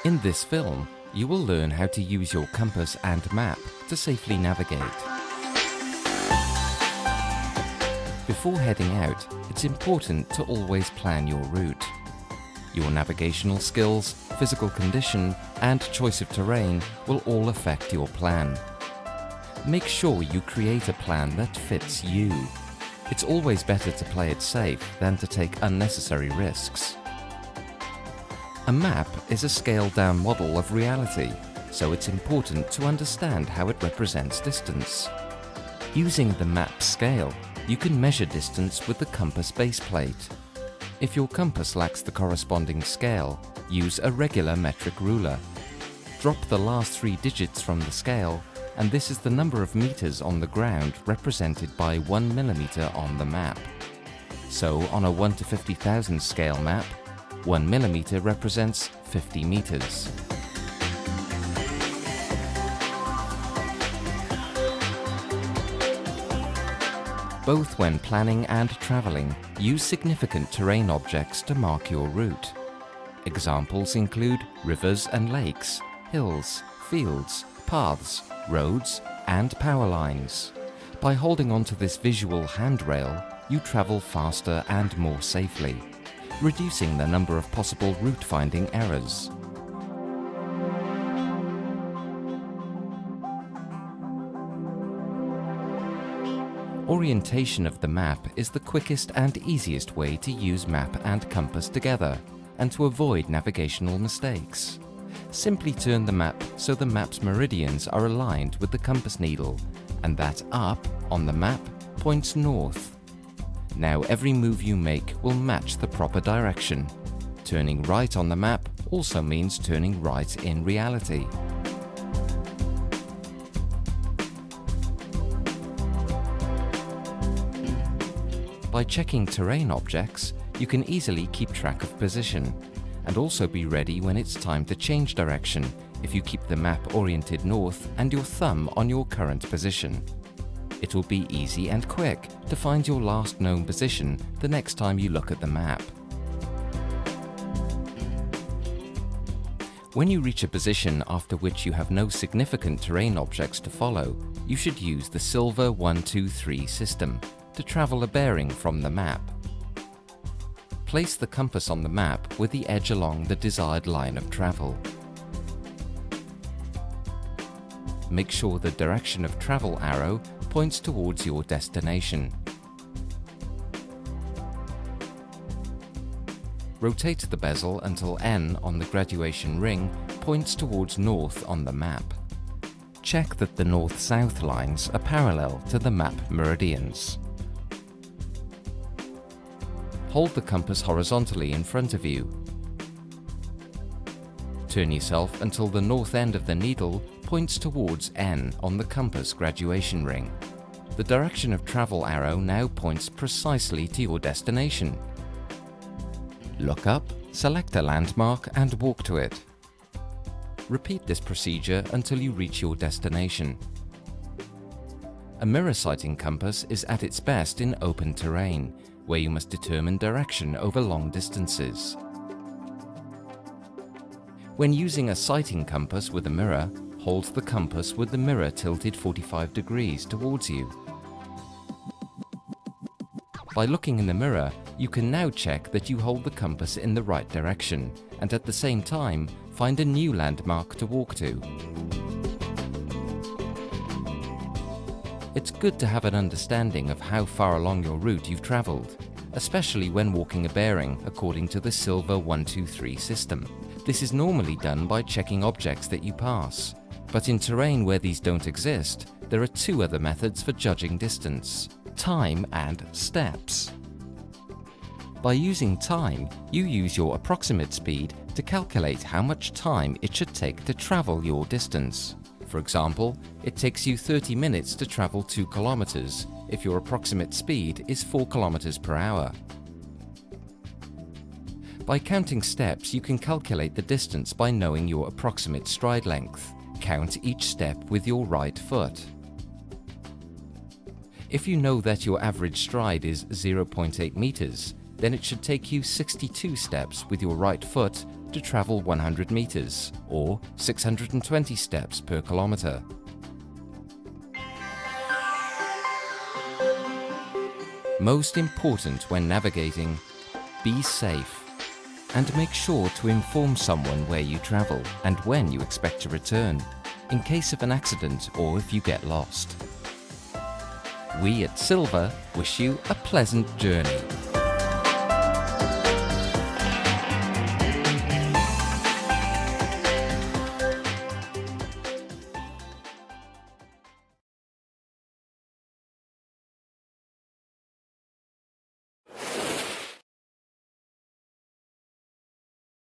In this film, you will learn how to use your compass and map to safely navigate. Before heading out, it's important to always plan your route. Your navigational skills, physical condition, and choice of terrain will all affect your plan. Make sure you create a plan that fits you. It's always better to play it safe than to take unnecessary risks. A map is a scaled-down model of reality, so it's important to understand how it represents distance. Using the map scale, you can measure distance with the compass base plate. If your compass lacks the corresponding scale, use a regular metric ruler. Drop the last 3 digits from the scale, and this is the number of meters on the ground represented by 1 millimeter on the map. So on a 1 to 50,000 scale map, 1 millimeter represents 50 meters. Both when planning and traveling, use significant terrain objects to mark your route. Examples include rivers and lakes, hills, fields, paths, roads, and power lines. By holding onto this visual handrail, you travel faster and more safely, reducing the number of possible route-finding errors. Orientation of the map is the quickest and easiest way to use map and compass together and to avoid navigational mistakes. Simply turn the map so the map's meridians are aligned with the compass needle, and that up on the map points north. Now every move you make will match the proper direction. Turning right on the map also means turning right in reality. By checking terrain objects, you can easily keep track of position, and also be ready when it's time to change direction if you keep the map oriented north and your thumb on your current position. It will be easy and quick to find your last known position the next time you look at the map. When you reach a position after which you have no significant terrain objects to follow, you should use the Silva 1, 2, 3 system to travel a bearing from the map. Place the compass on the map with the edge along the desired line of travel. Make sure the direction of travel arrow points towards your destination. Rotate the bezel until N on the graduation ring points towards north on the map. Check that the north-south lines are parallel to the map meridians. Hold the compass horizontally in front of you. Turn yourself until the north end of the needle points towards N on the compass graduation ring. The direction of travel arrow now points precisely to your destination. Look up, select a landmark and walk to it. Repeat this procedure until you reach your destination. A mirror sighting compass is at its best in open terrain, where you must determine direction over long distances. When using a sighting compass with a mirror, hold the compass with the mirror tilted 45 degrees towards you. By looking in the mirror, you can now check that you hold the compass in the right direction and at the same time find a new landmark to walk to. It's good to have an understanding of how far along your route you've travelled, especially when walking a bearing according to the Silva 1, 2, 3 system. This is normally done by checking objects that you pass, but in terrain where these don't exist, there are 2 other methods for judging distance: time and steps. By using time, you use your approximate speed to calculate how much time it should take to travel your distance. For example, it takes you 30 minutes to travel 2 kilometers if your approximate speed is 4 kilometers per hour. By counting steps, you can calculate the distance by knowing your approximate stride length. Count each step with your right foot. If you know that your average stride is 0.8 meters, then it should take you 62 steps with your right foot to travel 100 meters or 620 steps per kilometer. Most important when navigating, be safe and make sure to inform someone where you travel and when you expect to return, in case of an accident or if you get lost. We at Silva wish you a pleasant journey.